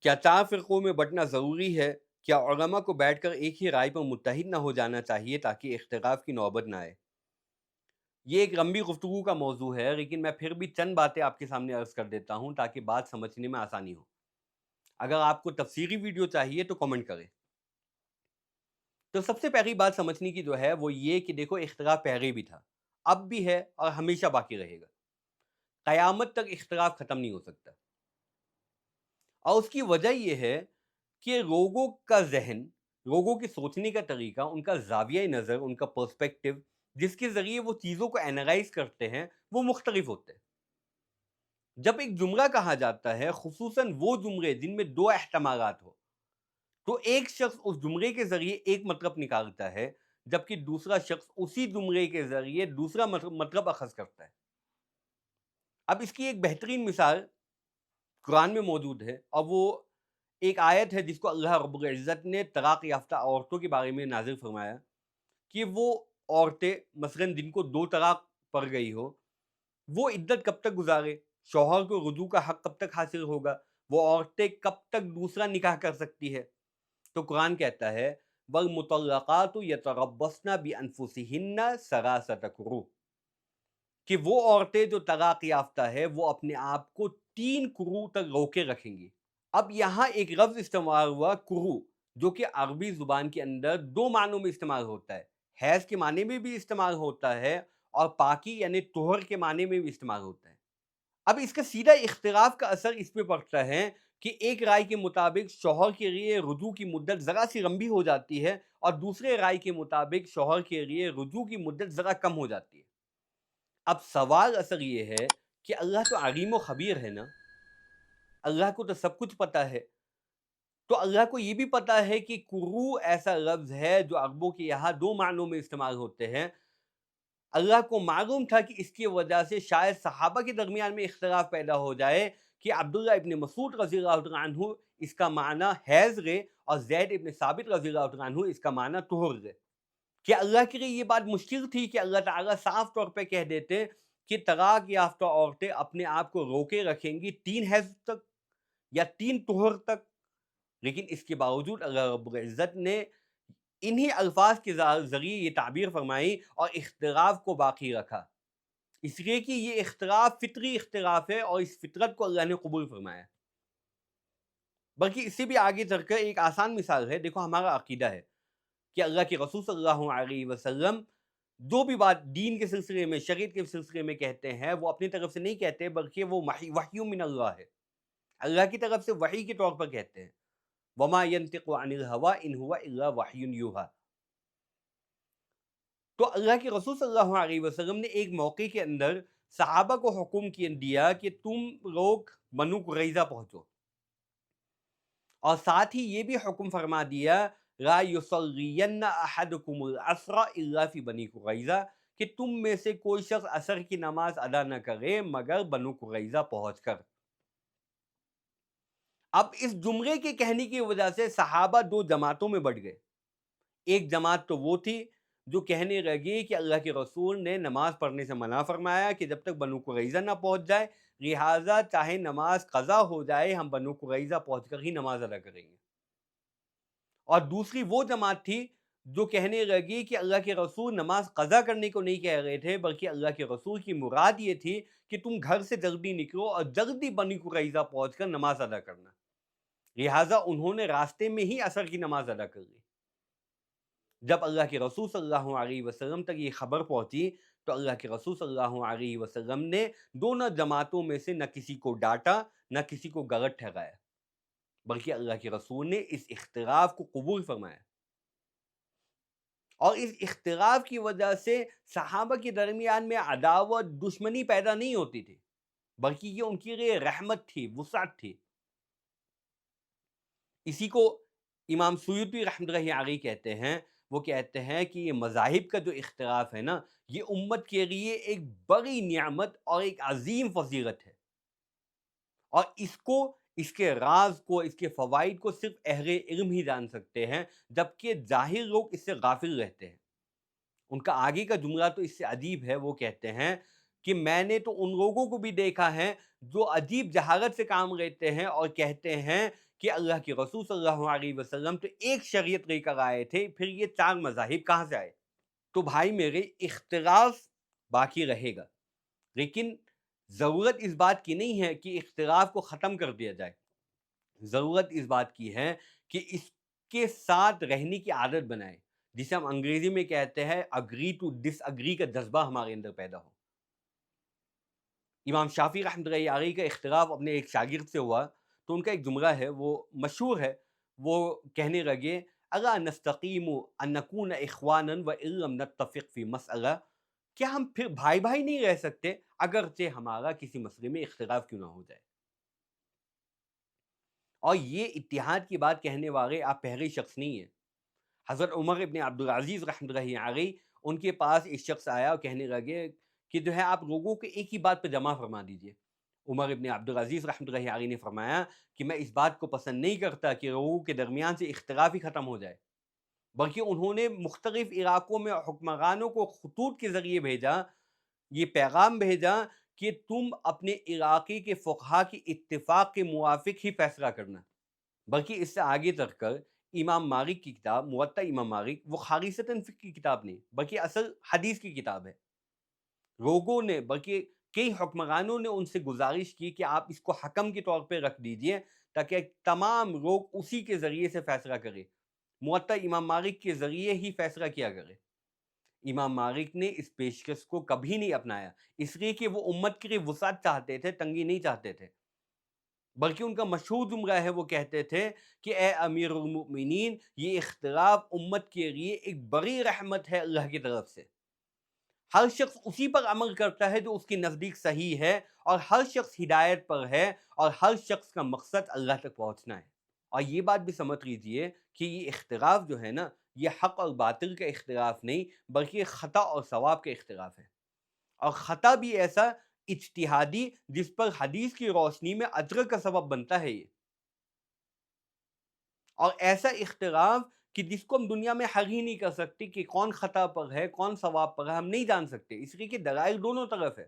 کیا چار فرقوں میں بٹنا ضروری ہے؟ کیا علماء کو بیٹھ کر ایک ہی رائے پر متحد نہ ہو جانا چاہیے تاکہ اختلاف کی نوبت نہ آئے؟ یہ ایک لمبی گفتگو کا موضوع ہے، لیکن میں پھر بھی چند باتیں آپ کے سامنے عرض کر دیتا ہوں تاکہ بات سمجھنے میں آسانی ہو۔ اگر آپ کو تفصیلی ویڈیو چاہیے تو کمنٹ کریں۔ تو سب سے پہلی بات سمجھنے کی جو ہے وہ یہ کہ دیکھو، اختلاف پہلے بھی تھا، اب بھی ہے اور ہمیشہ باقی رہے گا۔ قیامت تک اختلاف ختم نہیں ہو سکتا، اور اس کی وجہ یہ ہے کہ لوگوں کا ذہن، لوگوں کے سوچنے کا طریقہ، ان کا زاویہ نظر، ان کا پرسپیکٹو، جس کے ذریعے وہ چیزوں کو اینالائز کرتے ہیں، وہ مختلف ہوتے ہیں۔ جب ایک جملہ کہا جاتا ہے، خصوصاً وہ جملے جن میں دو احتمالات ہو، تو ایک شخص اس جملے کے ذریعے ایک مطلب نکالتا ہے، جبکہ دوسرا شخص اسی جملے کے ذریعے دوسرا مطلب اخذ کرتا ہے۔ اب اس کی ایک بہترین مثال قرآن میں موجود ہے، اور وہ ایک آیت ہے جس کو اللہ رب العزت نے طلاق یافتہ عورتوں کے بارے میں نازل فرمایا کہ وہ عورتیں مثلاً جن کو 2 طلاق پڑ گئی ہو، وہ عدت کب تک گزارے، شوہر کو رجوع کا حق کب تک حاصل ہوگا، وہ عورتیں کب تک دوسرا نکاح کر سکتی ہے۔ تو قرآن کہتا ہے وَالْمُطَلَّقَاتُ يَتَرَبَّصْنَ بِأَنفُسِهِنَّ ثَلَاثَةَ قُرُوء، کہ وہ عورتیں جو طلاق یافتہ ہے وہ اپنے آپ کو 3 قروء تک روکے رکھیں گی۔ اب یہاں ایک لفظ استعمال ہوا قروء، جو کہ عربی زبان کے اندر 2 معنوں میں استعمال ہوتا ہے، حیض کے معنی میں بھی استعمال ہوتا ہے اور پاکی یعنی طہر کے معنی میں بھی استعمال ہوتا ہے۔ اب اس کا سیدھا اختلاف کا اثر اس پہ پڑتا ہے کہ ایک رائے کے مطابق شوہر کے لیے رجوع کی مدت ذرا سی لمبی ہو جاتی ہے، اور دوسرے رائے کے مطابق شوہر کے لیے رجوع کی مدت ذرا کم ہو جاتی ہے۔ اب سوال اصل یہ ہے کہ اللہ تو علیم و خبیر ہے نا، اللہ کو تو سب کچھ پتہ ہے، تو اللہ کو یہ بھی پتہ ہے کہ قروء ایسا لفظ ہے جو عربوں کے یہاں 2 معنوں میں استعمال ہوتے ہیں۔ اللہ کو معلوم تھا کہ اس کی وجہ سے شاید صحابہ کے درمیان میں اختلاف پیدا ہو جائے کہ عبداللہ ابن مسعود رضی اللہ تعالیٰ عنہ اس کا معنی حیض لے اور زید ابن ثابت رضی اللہ تعالیٰ عنہ اس کا معنی طہر لے۔ کہ اللہ کے لیے یہ بات مشکل تھی کہ اللہ تعالیٰ صاف طور پہ کہہ دیتے کہ طلاق یافتہ عورتیں اپنے آپ کو روکے رکھیں گی 3 حیض تک یا 3 طہر تک، لیکن اس کے باوجود اللہ رب العزت نے انہی الفاظ کے ذریعے یہ تعبیر فرمائی اور اختلاف کو باقی رکھا، اس لیے کہ یہ اختلاف فطری اختلاف ہے اور اس فطرت کو اللہ نے قبول فرمایا۔ بلکہ اس سے بھی آگے چل کر ایک آسان مثال ہے۔ دیکھو، ہمارا عقیدہ ہے کہ اللہ کے رسول صلی اللہ علیہ وسلم جو بھی بات دین کے سلسلے میں، شریعت کے سلسلے میں کہتے ہیں، وہ اپنی طرف سے نہیں کہتے، بلکہ وہ وحی من اللہ ہے، اللہ کی طرف سے وحی کے طور پر کہتے ہیں۔ وما ينطق عن الهوى ان هو الا وحی یوحی۔ تو اللہ کے رسول صلی اللہ علیہ وسلم نے ایک موقع کے اندر صحابہ کو حکم دیا کہ تم لوگ بنو قریظہ پہنچو، اور ساتھ ہی یہ بھی حکم فرما دیا لا یصلین احدکم العصر الا فی بنی قریظہ، کہ تم میں سے کوئی شخص عصر کی نماز ادا نہ کرے مگر بنو قریظہ پہنچ کر۔ اب اس جملے کے کہنے کی وجہ سے صحابہ 2 جماعتوں میں بٹ گئے۔ ایک جماعت تو وہ تھی جو کہنے لگی کہ اللہ کے رسول نے نماز پڑھنے سے منع فرمایا کہ جب تک بنو قریظہ نہ پہنچ جائے، لہٰذا چاہے نماز قضا ہو جائے ہم بنو قریظہ پہنچ کر ہی نماز ادا کریں گے۔ اور دوسری وہ جماعت تھی جو کہنے لگی کہ اللہ کے رسول نماز قضا کرنے کو نہیں کہہ رہے تھے، بلکہ اللہ کے رسول کی مراد یہ تھی کہ تم گھر سے جلدی نکلو اور جلدی بنو قریظہ پہنچ کر نماز ادا کرنا۔ لہٰذا انہوں نے راستے میں ہی عصر کی نماز ادا کر لی۔ جب اللہ کے رسول صلی اللہ علیہ وسلم تک یہ خبر پہنچی تو اللہ کے رسول صلی اللہ علیہ وسلم نے دونوں جماعتوں میں سے نہ کسی کو ڈانٹا نہ کسی کو غلط ٹھہرایا، بلکہ اللہ کے رسول نے اس اختلاف کو قبول فرمایا، اور اس اختلاف کی وجہ سے صحابہ کے درمیان میں عداوت دشمنی پیدا نہیں ہوتی تھی، بلکہ یہ ان کے لیے رحمت تھی، وسعت تھی۔ اسی کو امام سیوطی رحمۃ اللہ علیہ کہتے ہیں، وہ کہتے ہیں کہ یہ مذاہب کا جو اختلاف ہے نا، یہ امت کے لیے ایک بڑی نعمت اور ایک عظیم فضیلت ہے، اور اس کے راز کو، اس کے فوائد کو صرف اہل علم ہی جان سکتے ہیں، جبکہ جاہل لوگ اس سے غافل رہتے ہیں۔ ان کا آگے کا جملہ تو اس سے عجیب ہے، وہ کہتے ہیں کہ میں نے تو ان لوگوں کو بھی دیکھا ہے جو عجیب جہالت سے کام لیتے ہیں اور کہتے ہیں کہ اللہ کے رسول صلی اللہ علیہ وسلم تو ایک شریعت لے کر آئے تھے، پھر یہ 4 مذاہب کہاں سے آئے؟ تو بھائی میرے، اختلاف باقی رہے گا، لیکن ضرورت اس بات کی نہیں ہے کہ اختلاف کو ختم کر دیا جائے، ضرورت اس بات کی ہے کہ اس کے ساتھ رہنے کی عادت بنائے، جسے ہم انگریزی میں کہتے ہیں اگری ٹو ڈس اگری کا جذبہ ہمارے اندر پیدا ہو۔ امام شافعی رحمۃ اللہ علیہ کا اختلاف اپنے ایک شاگرد سے ہوا، تو ان کا ایک جملہ ہے، وہ مشہور ہے، وہ کہنے لگے الا نستقیم ان نکون اخوانا وان لم نتفق فی مسئلہ، کیا ہم پھر بھائی بھائی نہیں رہ سکتے اگرچہ ہمارا کسی مسئلے میں اختلاف کیوں نہ ہو جائے؟ اور یہ اتحاد کی بات کہنے والے آپ پہلے شخص نہیں ہیں۔ حضرت عمر ابن عبدالعزیز رحمۃ اللہ علیہ، ان کے پاس ایک شخص آیا اور کہنے لگے کہ جو ہے آپ لوگوں کو ایک ہی بات پہ جمع فرما دیجئے۔ عمر ابن عبدالعزیز رحمۃ اللہ علیہ نے فرمایا کہ میں اس بات کو پسند نہیں کرتا کہ لوگوں کے درمیان سے اختلاف ہی ختم ہو جائے، بلکہ انہوں نے مختلف علاقوں میں حکمرانوں کو خطوط کے ذریعے بھیجا، یہ پیغام بھیجا کہ تم اپنے علاقے کے فقہا کی اتفاق کے موافق ہی فیصلہ کرنا، بلکہ اس سے آگے تر کر امام مالک کی کتاب موطا امام مالک وہ خالصتاً فقہ کی کتاب نہیں بلکہ اصل حدیث کی کتاب ہے۔ لوگوں نے بلکہ کئی حکمرانوں نے ان سے گزارش کی کہ آپ اس کو حکم کے طور پہ رکھ دیجئے تاکہ تمام لوگ اسی کے ذریعے سے فیصلہ کرے، موطا امام مالک کے ذریعے ہی فیصلہ کیا کرے۔ امام مالک نے اس پیشکش کو کبھی نہیں اپنایا، اس لیے کہ وہ امت کے لیے وسعت چاہتے تھے، تنگی نہیں چاہتے تھے، بلکہ ان کا مشہور جملہ ہے، وہ کہتے تھے کہ اے امیر المؤمنین، یہ اختلاف امت کے لیے ایک بڑی رحمت ہے اللہ کی طرف سے، ہر شخص اسی پر عمل کرتا ہے جو اس کے نزدیک صحیح ہے، اور ہر شخص ہدایت پر ہے، اور ہر شخص کا مقصد اللہ تک پہنچنا ہے۔ اور یہ بات بھی سمجھ لیجئے کہ یہ اختلاف جو ہے نا، یہ حق اور باطل کا اختلاف نہیں بلکہ خطا اور ثواب کا اختلاف ہے، اور خطا بھی ایسا اجتہادی جس پر حدیث کی روشنی میں اجر کا سبب بنتا ہے یہ، اور ایسا اختلاف کہ جس کو ہم دنیا میں حل ہی نہیں کر سکتے کہ کون خطا پر ہے کون ثواب پر ہے، ہم نہیں جان سکتے، اس لیے کہ دلائل دونوں طرف ہے،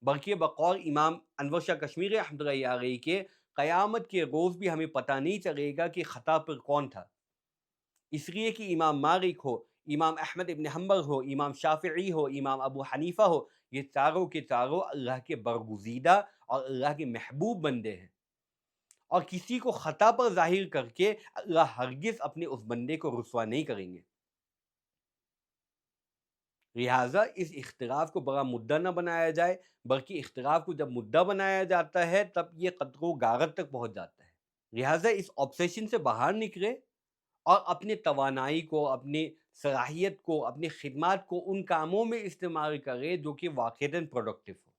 بلکہ بقول امام انور شاہ کشمیری رحمۃ اللہ علیہ کے قیامت کے روز بھی ہمیں پتہ نہیں چلے گا کہ خطا پر کون تھا، اس لیے کہ امام مالک ہو، امام احمد ابن حنبل ہو، امام شافعی ہو، امام ابو حنیفہ ہو، یہ چاروں کے چاروں اللہ کے برگزیدہ اور اللہ کے محبوب بندے ہیں، اور کسی کو خطا پر ظاہر کر کے اللہ ہرگز اپنے اس بندے کو رسوا نہیں کریں گے۔ لہٰذا اس اختلاف کو بڑا مدعا نہ بنایا جائے، بلکہ اختلاف کو جب مدعا بنایا جاتا ہے تب یہ قتل و غارت تک پہنچ جاتا ہے۔ لہٰذا اس آبسیشن سے باہر نکلے اور اپنے توانائی کو، اپنی صلاحیت کو، اپنی خدمات کو ان کاموں میں استعمال کرے جو کہ واقعتاً پروڈکٹیو ہو۔